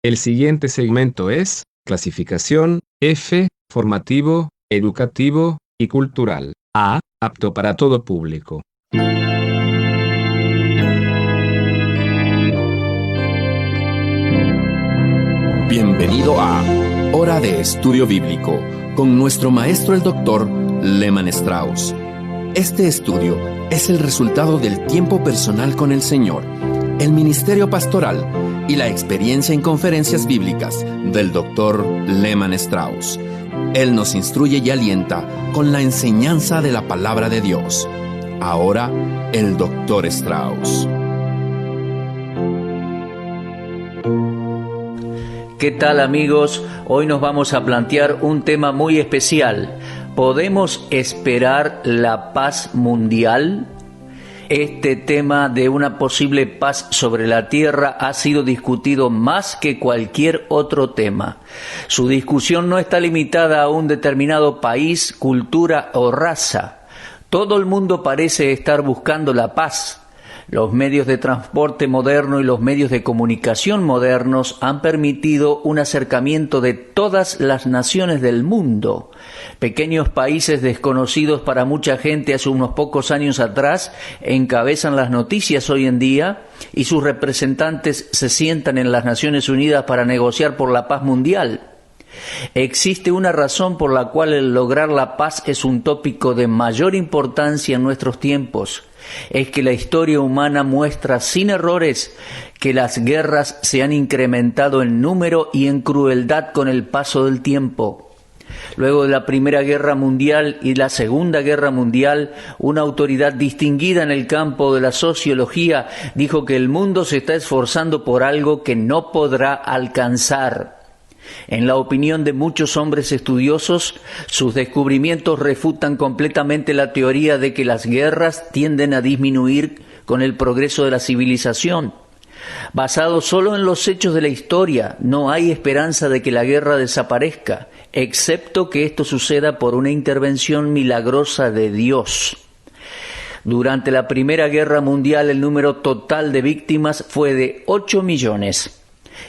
El siguiente segmento es clasificación F, formativo, educativo y cultural. A, apto para todo público. Bienvenido a Hora de Estudio Bíblico con nuestro maestro el Dr. Lehman Strauss. Este estudio es el resultado del tiempo personal con el Señor, el ministerio pastoral y la experiencia en conferencias bíblicas del Dr. Lehman Strauss. Él nos instruye y alienta con la enseñanza de la palabra de Dios. Ahora, el Dr. Strauss. ¿Qué tal, amigos? Hoy nos vamos a plantear un tema muy especial. ¿Podemos esperar la paz mundial? Este tema de una posible paz sobre la tierra ha sido discutido más que cualquier otro tema. Su discusión no está limitada a un determinado país, cultura o raza. Todo el mundo parece estar buscando la paz. Los medios de transporte moderno y los medios de comunicación modernos han permitido un acercamiento de todas las naciones del mundo. Pequeños países desconocidos para mucha gente hace unos pocos años atrás encabezan las noticias hoy en día y sus representantes se sientan en las Naciones Unidas para negociar por la paz mundial. Existe una razón por la cual el lograr la paz es un tópico de mayor importancia en nuestros tiempos. Es que la historia humana muestra sin errores que las guerras se han incrementado en número y en crueldad con el paso del tiempo. Luego de la Primera Guerra Mundial y la Segunda Guerra Mundial, una autoridad distinguida en el campo de la sociología dijo que el mundo se está esforzando por algo que no podrá alcanzar. En la opinión de muchos hombres estudiosos, sus descubrimientos refutan completamente la teoría de que las guerras tienden a disminuir con el progreso de la civilización. Basado solo en los hechos de la historia, no hay esperanza de que la guerra desaparezca, excepto que esto suceda por una intervención milagrosa de Dios. Durante la Primera Guerra Mundial, el número total de víctimas fue de 8 millones.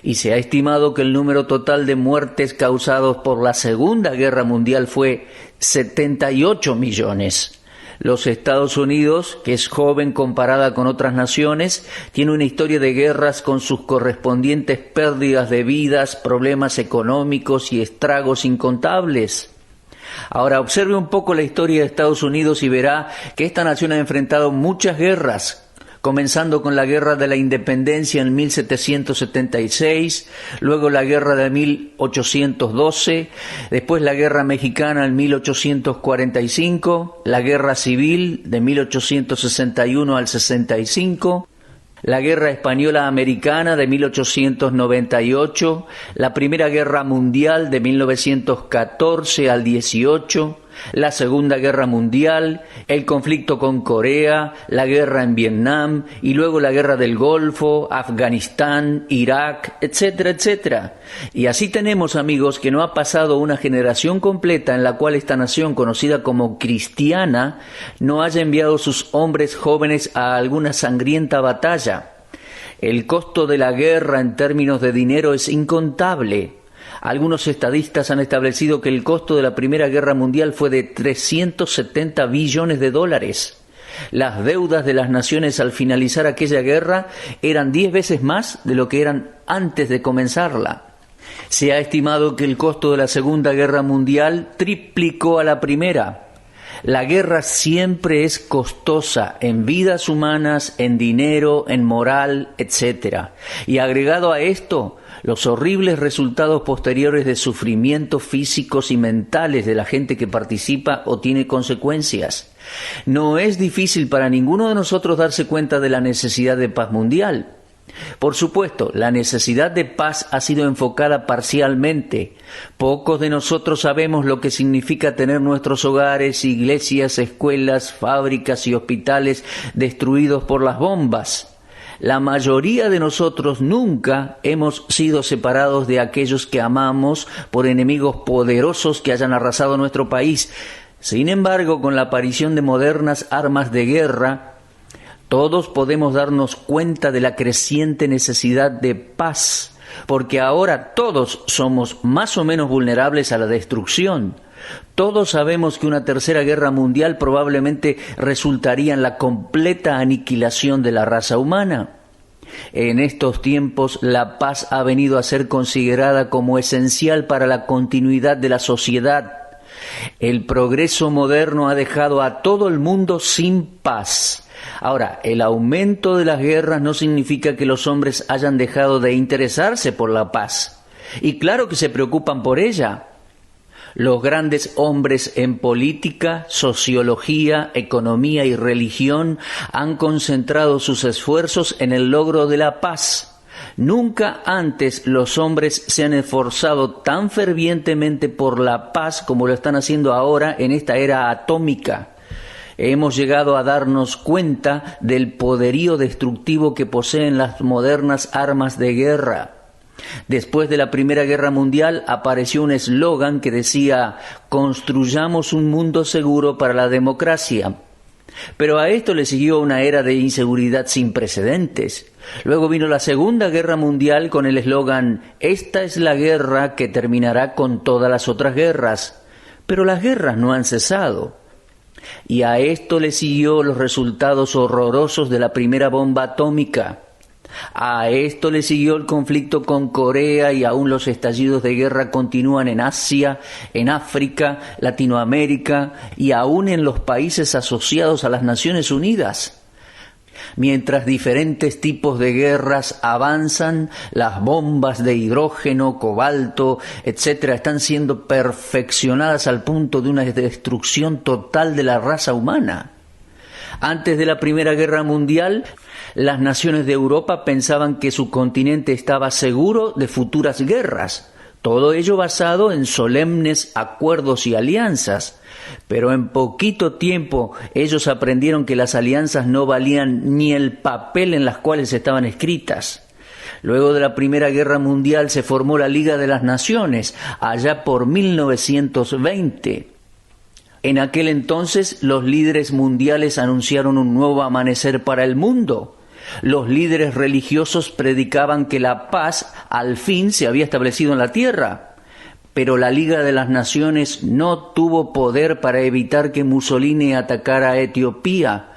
Y se ha estimado que el número total de muertes causados por la Segunda Guerra Mundial fue 78 millones. Los Estados Unidos, que es joven comparada con otras naciones, tiene una historia de guerras con sus correspondientes pérdidas de vidas, problemas económicos y estragos incontables. Ahora, observe un poco la historia de Estados Unidos y verá que esta nación ha enfrentado muchas guerras, comenzando con la Guerra de la Independencia en 1776, luego la Guerra de 1812, después la Guerra Mexicana en 1845, la Guerra Civil de 1861 al 65, la Guerra Española Americana de 1898, la Primera Guerra Mundial de 1914 al 18, la Segunda Guerra Mundial, el conflicto con Corea, la guerra en Vietnam y luego la Guerra del Golfo, Afganistán, Irak, etcétera, etcétera. Y así tenemos, amigos, que no ha pasado una generación completa en la cual esta nación, conocida como cristiana, no haya enviado sus hombres jóvenes a alguna sangrienta batalla. El costo de la guerra en términos de dinero es incontable. Algunos estadistas han establecido que el costo de la Primera Guerra Mundial fue de 370 billones de dólares. Las deudas de las naciones al finalizar aquella guerra eran 10 veces más de lo que eran antes de comenzarla. Se ha estimado que el costo de la Segunda Guerra Mundial triplicó a la primera. La guerra siempre es costosa en vidas humanas, en dinero, en moral, etc. Y agregado a esto, los horribles resultados posteriores de sufrimientos físicos y mentales de la gente que participa o tiene consecuencias. No es difícil para ninguno de nosotros darse cuenta de la necesidad de paz mundial. Por supuesto, la necesidad de paz ha sido enfocada parcialmente. Pocos de nosotros sabemos lo que significa tener nuestros hogares, iglesias, escuelas, fábricas y hospitales destruidos por las bombas. La mayoría de nosotros nunca hemos sido separados de aquellos que amamos por enemigos poderosos que hayan arrasado nuestro país. Sin embargo, con la aparición de modernas armas de guerra, todos podemos darnos cuenta de la creciente necesidad de paz, porque ahora todos somos más o menos vulnerables a la destrucción. Todos sabemos que una tercera guerra mundial probablemente resultaría en la completa aniquilación de la raza humana. En estos tiempos, la paz ha venido a ser considerada como esencial para la continuidad de la sociedad. El progreso moderno ha dejado a todo el mundo sin paz. Ahora, el aumento de las guerras no significa que los hombres hayan dejado de interesarse por la paz. Y claro que se preocupan por ella. Los grandes hombres en política, sociología, economía y religión han concentrado sus esfuerzos en el logro de la paz. Nunca antes los hombres se han esforzado tan fervientemente por la paz como lo están haciendo ahora en esta era atómica. Hemos llegado a darnos cuenta del poderío destructivo que poseen las modernas armas de guerra. Después de la Primera Guerra Mundial apareció un eslogan que decía: construyamos un mundo seguro para la democracia. Pero a esto le siguió una era de inseguridad sin precedentes. Luego vino la Segunda Guerra Mundial con el eslogan: esta es la guerra que terminará con todas las otras guerras. Pero las guerras no han cesado. Y a esto le siguió los resultados horrorosos de la primera bomba atómica. A esto le siguió el conflicto con Corea y aún los estallidos de guerra continúan en Asia, en África, Latinoamérica y aún en los países asociados a las Naciones Unidas. Mientras diferentes tipos de guerras avanzan, las bombas de hidrógeno, cobalto, etcétera, están siendo perfeccionadas al punto de una destrucción total de la raza humana. Antes de la Primera Guerra Mundial, las naciones de Europa pensaban que su continente estaba seguro de futuras guerras, todo ello basado en solemnes acuerdos y alianzas. Pero en poquito tiempo ellos aprendieron que las alianzas no valían ni el papel en las cuales estaban escritas. Luego de la Primera Guerra Mundial se formó la Liga de las Naciones, allá por 1920. En aquel entonces los líderes mundiales anunciaron un nuevo amanecer para el mundo. Los líderes religiosos predicaban que la paz al fin se había establecido en la tierra. Pero la Liga de las Naciones no tuvo poder para evitar que Mussolini atacara a Etiopía.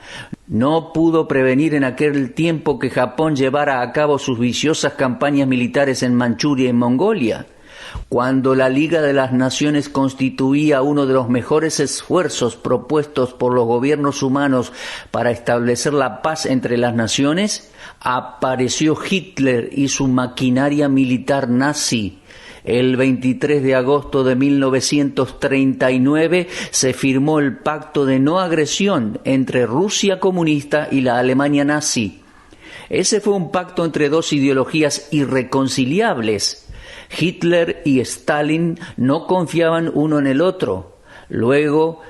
No pudo prevenir en aquel tiempo que Japón llevara a cabo sus viciosas campañas militares en Manchuria y Mongolia. Cuando la Liga de las Naciones constituía uno de los mejores esfuerzos propuestos por los gobiernos humanos para establecer la paz entre las naciones, apareció Hitler y su maquinaria militar nazi. El 23 de agosto de 1939 se firmó el pacto de no agresión entre Rusia comunista y la Alemania nazi. Ese fue un pacto entre dos ideologías irreconciliables. Hitler y Stalin no confiaban uno en el otro. Luego,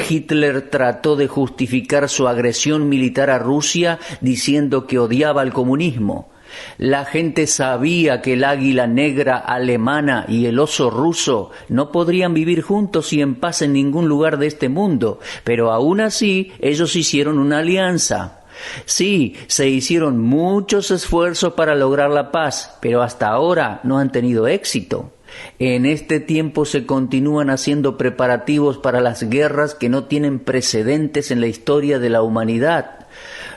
Hitler trató de justificar su agresión militar a Rusia diciendo que odiaba al comunismo. La gente sabía que el águila negra alemana y el oso ruso no podrían vivir juntos y en paz en ningún lugar de este mundo, pero aún así ellos hicieron una alianza. Sí, se hicieron muchos esfuerzos para lograr la paz, pero hasta ahora no han tenido éxito. En este tiempo se continúan haciendo preparativos para las guerras que no tienen precedentes en la historia de la humanidad.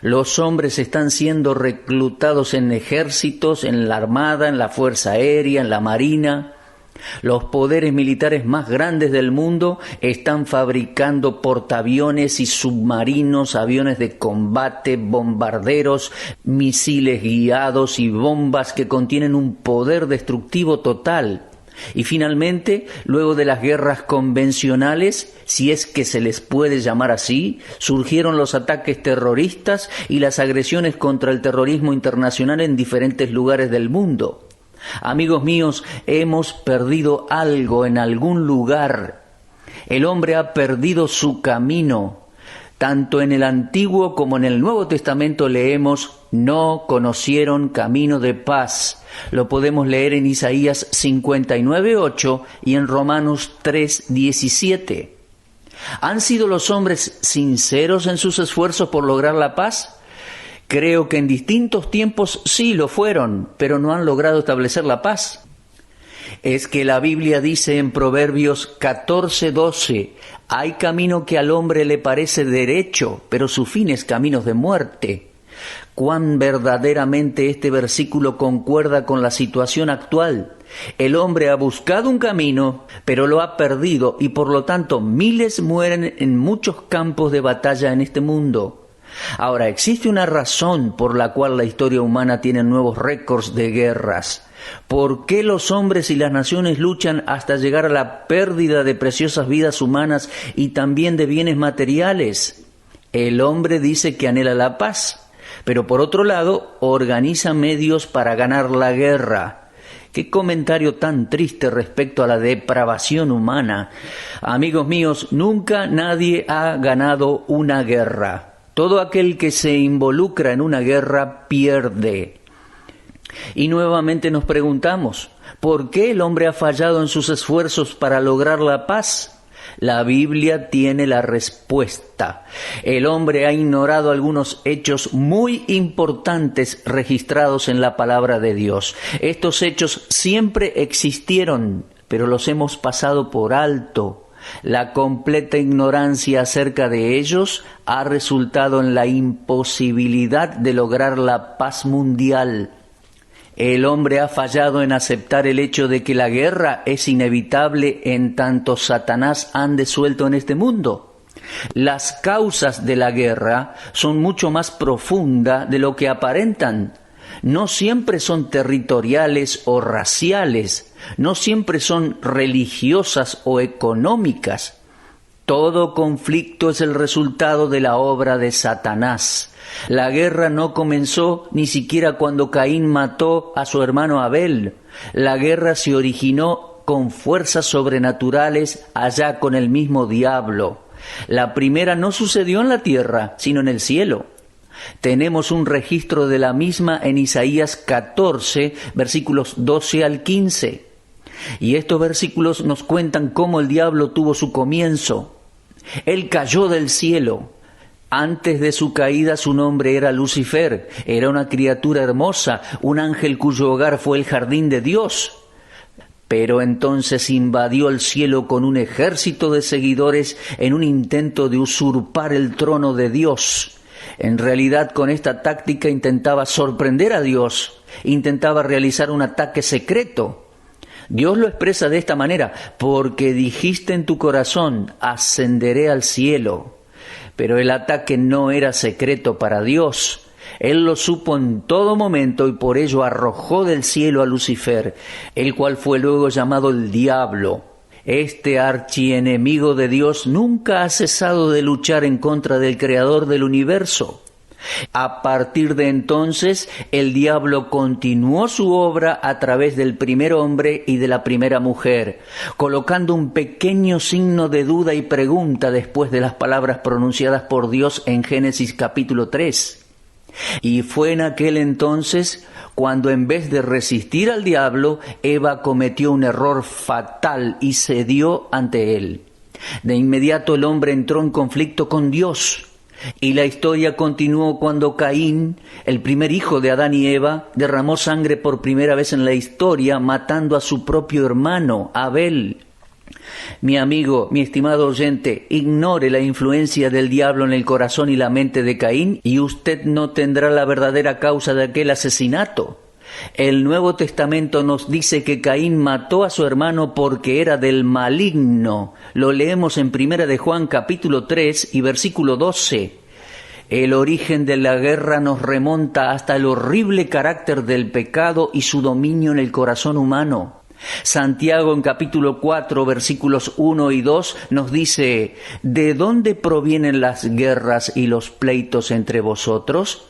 Los hombres están siendo reclutados en ejércitos, en la armada, en la fuerza aérea, en la marina. Los poderes militares más grandes del mundo están fabricando portaaviones y submarinos, aviones de combate, bombarderos, misiles guiados y bombas que contienen un poder destructivo total. Y finalmente, luego de las guerras convencionales, si es que se les puede llamar así, surgieron los ataques terroristas y las agresiones contra el terrorismo internacional en diferentes lugares del mundo. Amigos míos, hemos perdido algo en algún lugar. El hombre ha perdido su camino. Tanto en el Antiguo como en el Nuevo Testamento leemos: no conocieron camino de paz. Lo podemos leer en Isaías 59:8 y en Romanos 3:17. ¿Han sido los hombres sinceros en sus esfuerzos por lograr la paz? Creo que en distintos tiempos sí lo fueron, pero no han logrado establecer la paz. Es que la Biblia dice en Proverbios 14:12, hay camino que al hombre le parece derecho, pero su fin es caminos de muerte. Cuán verdaderamente este versículo concuerda con la situación actual. El hombre ha buscado un camino, pero lo ha perdido y por lo tanto miles mueren en muchos campos de batalla en este mundo. Ahora, existe una razón por la cual la historia humana tiene nuevos récords de guerras. ¿Por qué los hombres y las naciones luchan hasta llegar a la pérdida de preciosas vidas humanas y también de bienes materiales? El hombre dice que anhela la paz, pero por otro lado organiza medios para ganar la guerra. Qué comentario tan triste respecto a la depravación humana. Amigos míos, nunca nadie ha ganado una guerra. Todo aquel que se involucra en una guerra pierde. Y nuevamente nos preguntamos, ¿por qué el hombre ha fallado en sus esfuerzos para lograr la paz? La Biblia tiene la respuesta. El hombre ha ignorado algunos hechos muy importantes registrados en la palabra de Dios. Estos hechos siempre existieron, pero los hemos pasado por alto. La completa ignorancia acerca de ellos ha resultado en la imposibilidad de lograr la paz mundial. El hombre ha fallado en aceptar el hecho de que la guerra es inevitable en tanto Satanás ande suelto en este mundo. Las causas de la guerra son mucho más profundas de lo que aparentan. No siempre son territoriales o raciales, no siempre son religiosas o económicas. Todo conflicto es el resultado de la obra de Satanás. La guerra no comenzó ni siquiera cuando Caín mató a su hermano Abel. La guerra se originó con fuerzas sobrenaturales allá con el mismo diablo. La primera no sucedió en la tierra, sino en el cielo. Tenemos un registro de la misma en Isaías 14, versículos 12 al 15. Y estos versículos nos cuentan cómo el diablo tuvo su comienzo. Él cayó del cielo. Antes de su caída su nombre era Lucifer. Era una criatura hermosa, un ángel cuyo hogar fue el jardín de Dios. Pero entonces invadió el cielo con un ejército de seguidores en un intento de usurpar el trono de Dios. En realidad, con esta táctica intentaba sorprender a Dios, intentaba realizar un ataque secreto. Dios lo expresa de esta manera: porque dijiste en tu corazón, ascenderé al cielo. Pero el ataque no era secreto para Dios. Él lo supo en todo momento y por ello arrojó del cielo a Lucifer, el cual fue luego llamado el diablo. Este archienemigo de Dios nunca ha cesado de luchar en contra del Creador del universo. A partir de entonces, el diablo continuó su obra a través del primer hombre y de la primera mujer, colocando un pequeño signo de duda y pregunta después de las palabras pronunciadas por Dios en Génesis capítulo 3. Y fue en aquel entonces cuando, en vez de resistir al diablo, Eva cometió un error fatal y cedió ante él. De inmediato el hombre entró en conflicto con Dios. Y la historia continuó cuando Caín, el primer hijo de Adán y Eva, derramó sangre por primera vez en la historia, matando a su propio hermano, Abel. Mi amigo, mi estimado oyente, ignore la influencia del diablo en el corazón y la mente de Caín y usted no tendrá la verdadera causa de aquel asesinato. El Nuevo Testamento nos dice que Caín mató a su hermano porque era del maligno. Lo leemos en 1 de Juan capítulo 3 y versículo 12. El origen de la guerra nos remonta hasta el horrible carácter del pecado y su dominio en el corazón humano. Santiago en capítulo 4 versículos 1 y 2 nos dice: ¿de dónde provienen las guerras y los pleitos entre vosotros?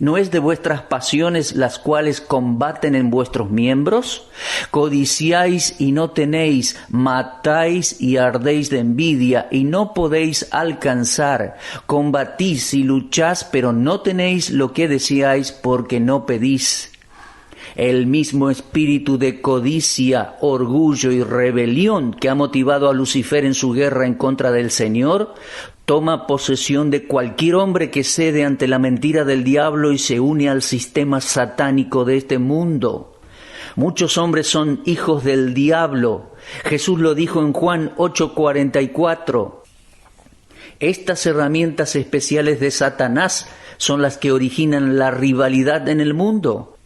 ¿No es de vuestras pasiones las cuales combaten en vuestros miembros? Codiciáis y no tenéis, matáis y ardéis de envidia y no podéis alcanzar. Combatís y lucháis, pero no tenéis lo que deseáis porque no pedís. El mismo espíritu de codicia, orgullo y rebelión que ha motivado a Lucifer en su guerra en contra del Señor, toma posesión de cualquier hombre que cede ante la mentira del diablo y se une al sistema satánico de este mundo. Muchos hombres son hijos del diablo. Jesús lo dijo en Juan 8:44. Estas herramientas especiales de Satanás son las que originan la rivalidad en el mundo.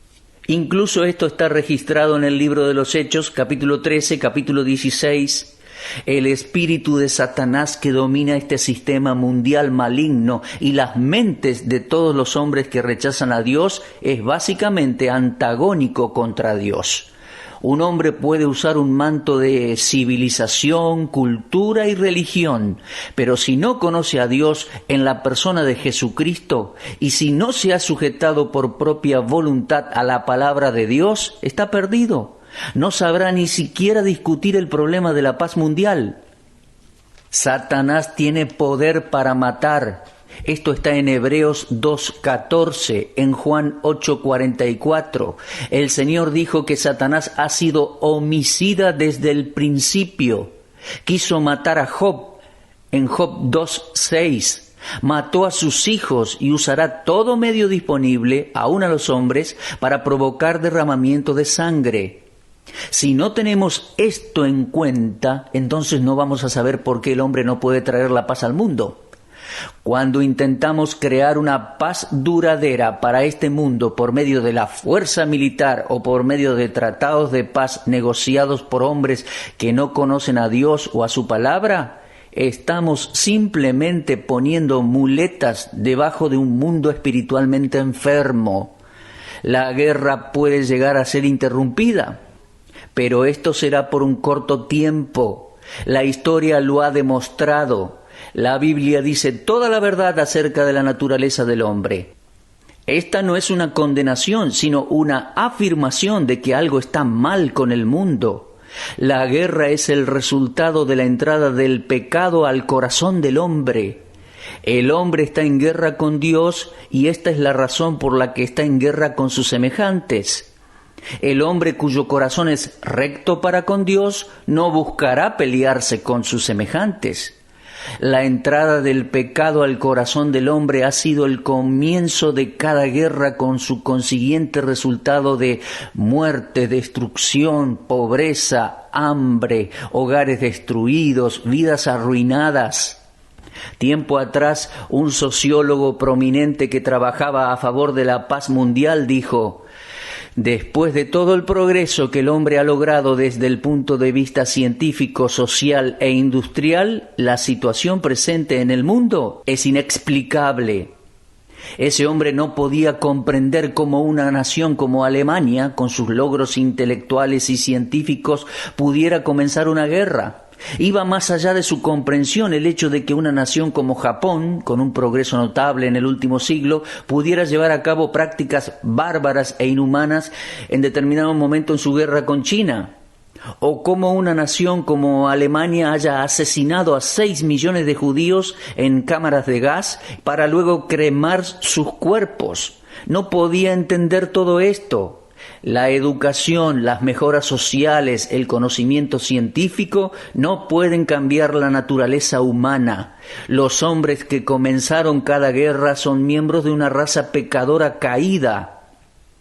Incluso esto está registrado en el libro de los Hechos, capítulo 13, capítulo 16. El espíritu de Satanás que domina este sistema mundial maligno y las mentes de todos los hombres que rechazan a Dios es básicamente antagónico contra Dios. Un hombre puede usar un manto de civilización, cultura y religión, pero si no conoce a Dios en la persona de Jesucristo y si no se ha sujetado por propia voluntad a la palabra de Dios, está perdido. No sabrá ni siquiera discutir el problema de la paz mundial. Satanás tiene poder para matar. Esto está en Hebreos 2:14, en Juan 8:44. El Señor dijo que Satanás ha sido homicida desde el principio. Quiso matar a Job, en Job 2:6. Mató a sus hijos y usará todo medio disponible, aun a los hombres, para provocar derramamiento de sangre. Si no tenemos esto en cuenta, entonces no vamos a saber por qué el hombre no puede traer la paz al mundo. Cuando intentamos crear una paz duradera para este mundo por medio de la fuerza militar o por medio de tratados de paz negociados por hombres que no conocen a Dios o a su palabra, estamos simplemente poniendo muletas debajo de un mundo espiritualmente enfermo. La guerra puede llegar a ser interrumpida, pero esto será por un corto tiempo. La historia lo ha demostrado. La Biblia dice toda la verdad acerca de la naturaleza del hombre. Esta no es una condenación, sino una afirmación de que algo está mal con el mundo. La guerra es el resultado de la entrada del pecado al corazón del hombre. El hombre está en guerra con Dios y esta es la razón por la que está en guerra con sus semejantes. El hombre cuyo corazón es recto para con Dios no buscará pelearse con sus semejantes. La entrada del pecado al corazón del hombre ha sido el comienzo de cada guerra con su consiguiente resultado de muerte, destrucción, pobreza, hambre, hogares destruidos, vidas arruinadas. Tiempo atrás, un sociólogo prominente que trabajaba a favor de la paz mundial dijo: después de todo el progreso que el hombre ha logrado desde el punto de vista científico, social e industrial, la situación presente en el mundo es inexplicable. Ese hombre no podía comprender cómo una nación como Alemania, con sus logros intelectuales y científicos, pudiera comenzar una guerra. Iba más allá de su comprensión el hecho de que una nación como Japón, con un progreso notable en el último siglo, pudiera llevar a cabo prácticas bárbaras e inhumanas en determinado momento en su guerra con China. O cómo una nación como Alemania haya asesinado a 6 millones de judíos en cámaras de gas para luego cremar sus cuerpos. No podía entender todo esto. La educación, las mejoras sociales, el conocimiento científico no pueden cambiar la naturaleza humana. Los hombres que comenzaron cada guerra son miembros de una raza pecadora caída.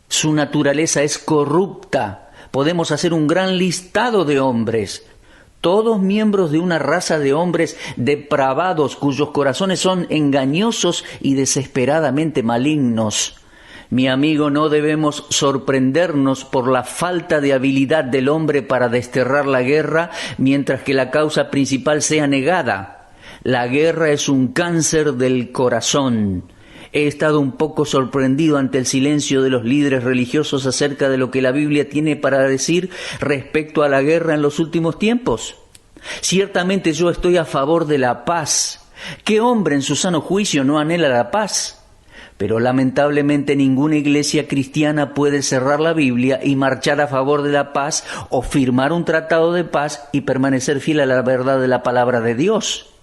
Su naturaleza es corrupta. Podemos hacer un gran listado de hombres, todos miembros de una raza de hombres depravados cuyos corazones son engañosos y desesperadamente malignos. Mi amigo, no debemos sorprendernos por la falta de habilidad del hombre para desterrar la guerra mientras que la causa principal sea negada. La guerra es un cáncer del corazón. He estado un poco sorprendido ante el silencio de los líderes religiosos acerca de lo que la Biblia tiene para decir respecto a la guerra en los últimos tiempos. Ciertamente yo estoy a favor de la paz. ¿Qué hombre en su sano juicio no anhela la paz? Pero lamentablemente ninguna iglesia cristiana puede cerrar la Biblia y marchar a favor de la paz o firmar un tratado de paz y permanecer fiel a la verdad de la palabra de Dios.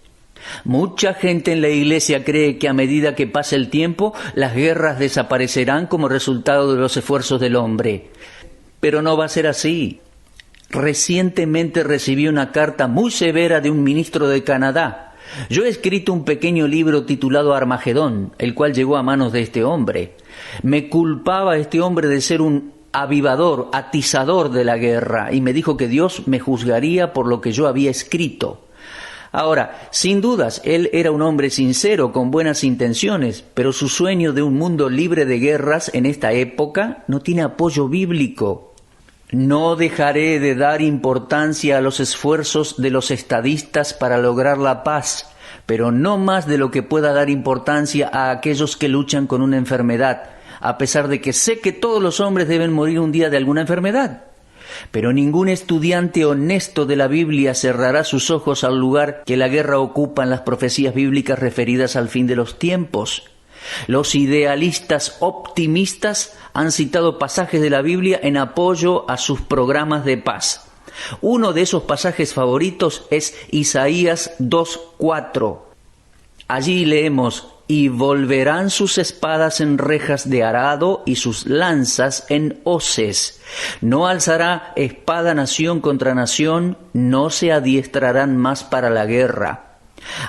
Mucha gente en la iglesia cree que a medida que pase el tiempo, las guerras desaparecerán como resultado de los esfuerzos del hombre. Pero no va a ser así. Recientemente recibí una carta muy severa de un ministro de Canadá. Yo he escrito un pequeño libro titulado Armagedón, el cual llegó a manos de este hombre. Me culpaba este hombre de ser un avivador, atizador de la guerra, y me dijo que Dios me juzgaría por lo que yo había escrito. Ahora, sin dudas, él era un hombre sincero, con buenas intenciones, pero su sueño de un mundo libre de guerras en esta época no tiene apoyo bíblico. No dejaré de dar importancia a los esfuerzos de los estadistas para lograr la paz, pero no más de lo que pueda dar importancia a aquellos que luchan con una enfermedad, a pesar de que sé que todos los hombres deben morir un día de alguna enfermedad. Pero ningún estudiante honesto de la Biblia cerrará sus ojos al lugar que la guerra ocupa en las profecías bíblicas referidas al fin de los tiempos. Los idealistas optimistas han citado pasajes de la Biblia en apoyo a sus programas de paz. Uno de esos pasajes favoritos es Isaías 2:4. Allí leemos: y volverán sus espadas en rejas de arado y sus lanzas en hoces. No alzará espada nación contra nación, no se adiestrarán más para la guerra.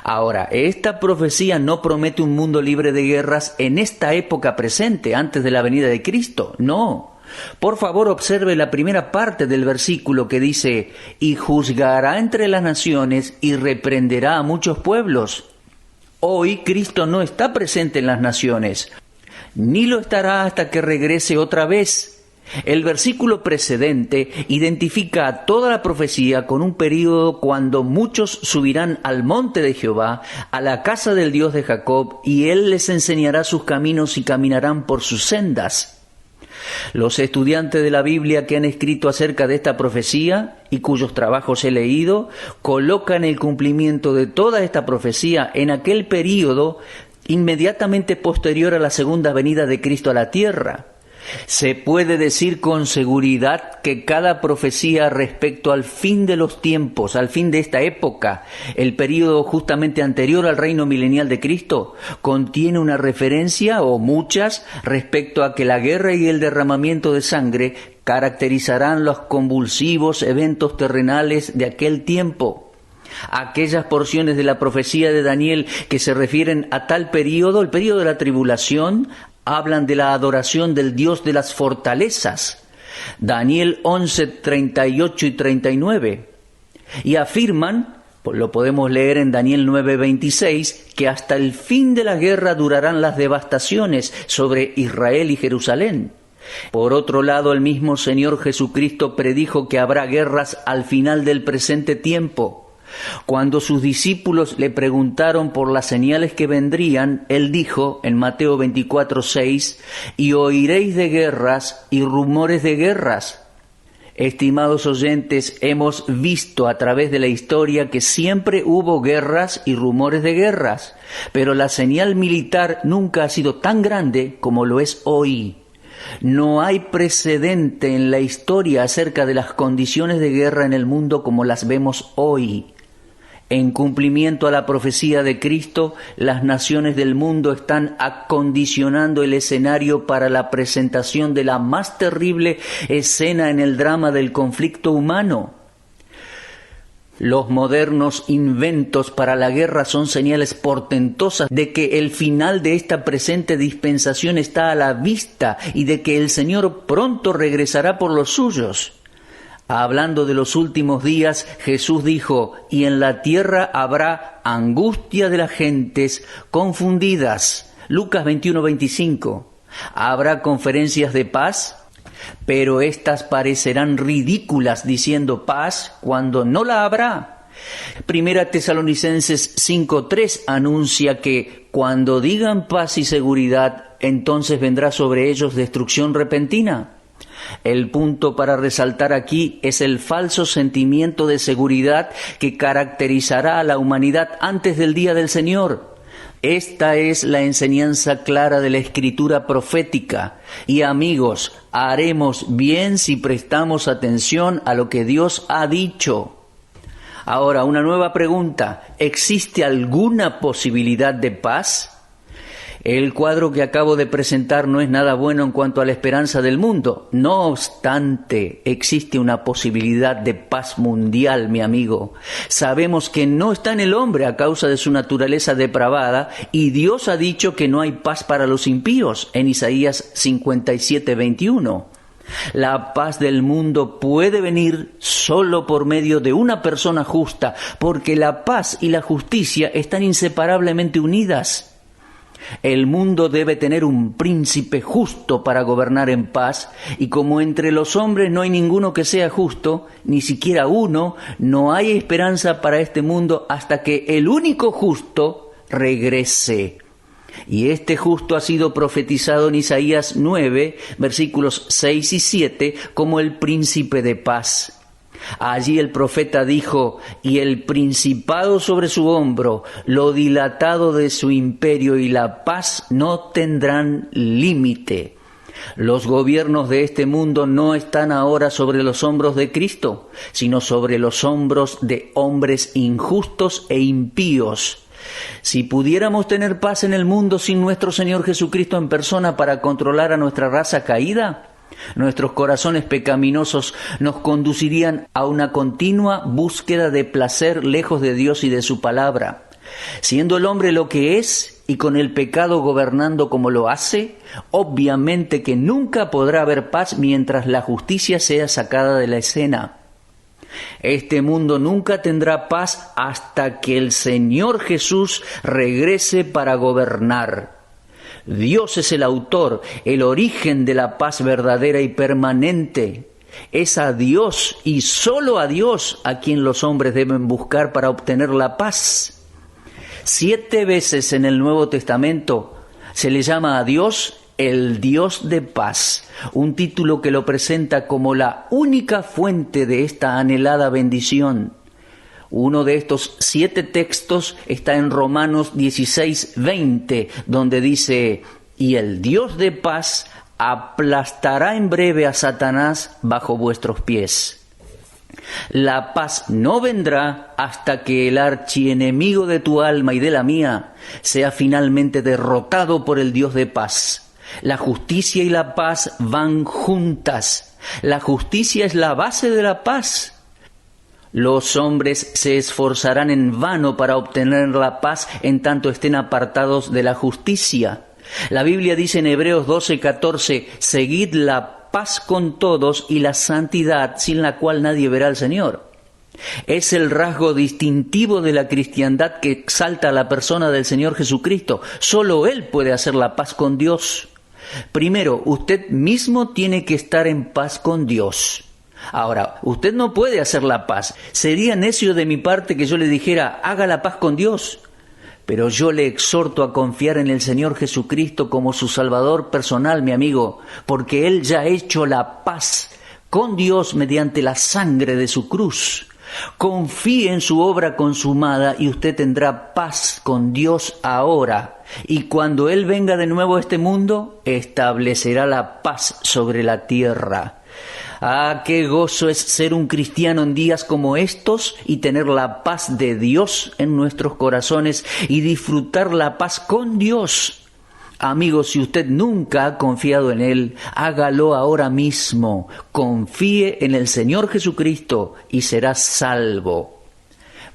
Ahora, esta profecía no promete un mundo libre de guerras en esta época presente, antes de la venida de Cristo, no. Por favor, observe la primera parte del versículo que dice: y juzgará entre las naciones y reprenderá a muchos pueblos. Hoy Cristo no está presente en las naciones, ni lo estará hasta que regrese otra vez. El versículo precedente identifica a toda la profecía con un período cuando muchos subirán al monte de Jehová, a la casa del Dios de Jacob, y Él les enseñará sus caminos y caminarán por sus sendas. Los estudiantes de la Biblia que han escrito acerca de esta profecía y cuyos trabajos he leído, colocan el cumplimiento de toda esta profecía en aquel período inmediatamente posterior a la segunda venida de Cristo a la tierra. Se puede decir con seguridad que cada profecía respecto al fin de los tiempos, al fin de esta época, el período justamente anterior al reino milenial de Cristo, contiene una referencia o muchas respecto a que la guerra y el derramamiento de sangre caracterizarán los convulsivos eventos terrenales de aquel tiempo. Aquellas porciones de la profecía de Daniel que se refieren a tal período, el período de la tribulación, hablan de la adoración del Dios de las fortalezas, Daniel 11, 38 y 39, y afirman, lo podemos leer en Daniel 9, 26, que hasta el fin de la guerra durarán las devastaciones sobre Israel y Jerusalén. Por otro lado, el mismo Señor Jesucristo predijo que habrá guerras al final del presente tiempo. Cuando sus discípulos le preguntaron por las señales que vendrían, Él dijo en Mateo 24:6, y oiréis de guerras y rumores de guerras. Estimados oyentes, hemos visto a través de la historia que siempre hubo guerras y rumores de guerras, pero la señal militar nunca ha sido tan grande como lo es hoy. No hay precedente en la historia acerca de las condiciones de guerra en el mundo como las vemos hoy. En cumplimiento a la profecía de Cristo, las naciones del mundo están acondicionando el escenario para la presentación de la más terrible escena en el drama del conflicto humano. Los modernos inventos para la guerra son señales portentosas de que el final de esta presente dispensación está a la vista y de que el Señor pronto regresará por los suyos. Hablando de los últimos días, Jesús dijo: y en la tierra habrá angustia de las gentes confundidas. Lucas 21:25. Habrá conferencias de paz, pero éstas parecerán ridículas diciendo paz cuando no la habrá. Primera Tesalonicenses 5:3 anuncia que cuando digan paz y seguridad, entonces vendrá sobre ellos destrucción repentina. El punto para resaltar aquí es el falso sentimiento de seguridad que caracterizará a la humanidad antes del día del Señor. Esta es la enseñanza clara de la Escritura profética. Y amigos, haremos bien si prestamos atención a lo que Dios ha dicho. Ahora, una nueva pregunta: ¿existe alguna posibilidad de paz? El cuadro que acabo de presentar no es nada bueno en cuanto a la esperanza del mundo. No obstante, existe una posibilidad de paz mundial, mi amigo. Sabemos que no está en el hombre a causa de su naturaleza depravada, y Dios ha dicho que no hay paz para los impíos en Isaías 57:21. La paz del mundo puede venir solo por medio de una persona justa, porque la paz y la justicia están inseparablemente unidas. El mundo debe tener un príncipe justo para gobernar en paz, y como entre los hombres no hay ninguno que sea justo, ni siquiera uno, no hay esperanza para este mundo hasta que el único justo regrese. Y este justo ha sido profetizado en Isaías 9, versículos 6 y 7, como el príncipe de paz. Allí el profeta dijo: y el principado sobre su hombro, lo dilatado de su imperio y la paz no tendrán límite. Los gobiernos de este mundo no están ahora sobre los hombros de Cristo, sino sobre los hombros de hombres injustos e impíos. Si pudiéramos tener paz en el mundo sin nuestro Señor Jesucristo en persona para controlar a nuestra raza caída, nuestros corazones pecaminosos nos conducirían a una continua búsqueda de placer lejos de Dios y de su palabra. Siendo el hombre lo que es y con el pecado gobernando como lo hace, obviamente que nunca podrá haber paz mientras la justicia sea sacada de la escena. Este mundo nunca tendrá paz hasta que el Señor Jesús regrese para gobernar. Dios es el autor, el origen de la paz verdadera y permanente. Es a Dios y solo a Dios a quien los hombres deben buscar para obtener la paz. 7 veces en el Nuevo Testamento se le llama a Dios el Dios de paz, un título que lo presenta como la única fuente de esta anhelada bendición. Uno de estos 7 textos está en Romanos 16:20, donde dice: y el Dios de paz aplastará en breve a Satanás bajo vuestros pies. La paz no vendrá hasta que el archienemigo de tu alma y de la mía sea finalmente derrotado por el Dios de paz. La justicia y la paz van juntas. La justicia es la base de la paz. Los hombres se esforzarán en vano para obtener la paz en tanto estén apartados de la justicia. La Biblia dice en Hebreos 12:14: seguid la paz con todos y la santidad, sin la cual nadie verá al Señor. Es el rasgo distintivo de la cristiandad que exalta a la persona del Señor Jesucristo. Solo Él puede hacer la paz con Dios. Primero, usted mismo tiene que estar en paz con Dios. Ahora, usted no puede hacer la paz. Sería necio de mi parte que yo le dijera: haga la paz con Dios. Pero yo le exhorto a confiar en el Señor Jesucristo como su Salvador personal, mi amigo, porque Él ya ha hecho la paz con Dios mediante la sangre de su cruz. Confíe en su obra consumada y usted tendrá paz con Dios ahora. Y cuando Él venga de nuevo a este mundo, establecerá la paz sobre la tierra. Ah, qué gozo es ser un cristiano en días como estos y tener la paz de Dios en nuestros corazones y disfrutar la paz con Dios. Amigo, si usted nunca ha confiado en Él, hágalo ahora mismo. Confíe en el Señor Jesucristo y será salvo.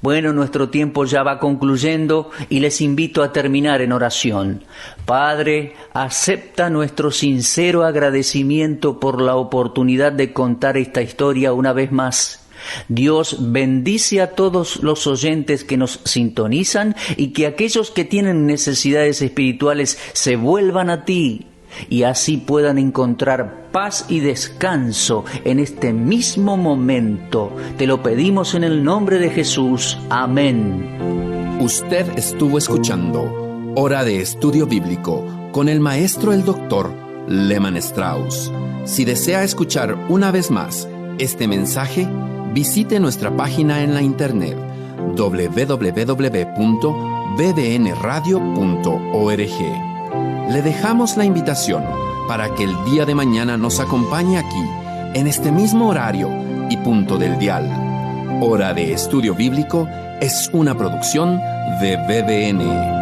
Bueno, nuestro tiempo ya va concluyendo y les invito a terminar en oración. Padre, acepta nuestro sincero agradecimiento por la oportunidad de contar esta historia una vez más. Dios bendice a todos los oyentes que nos sintonizan y que aquellos que tienen necesidades espirituales se vuelvan a ti y así puedan encontrar paz y descanso en este mismo momento. Te lo pedimos en el nombre de Jesús. Amén. Usted estuvo escuchando Hora de Estudio Bíblico con el maestro el doctor Lehman Strauss. Si desea escuchar una vez más este mensaje, visite nuestra página en la internet www.bbnradio.org. Le dejamos la invitación para que el día de mañana nos acompañe aquí, en este mismo horario y punto del dial. Hora de Estudio Bíblico es una producción de BBN.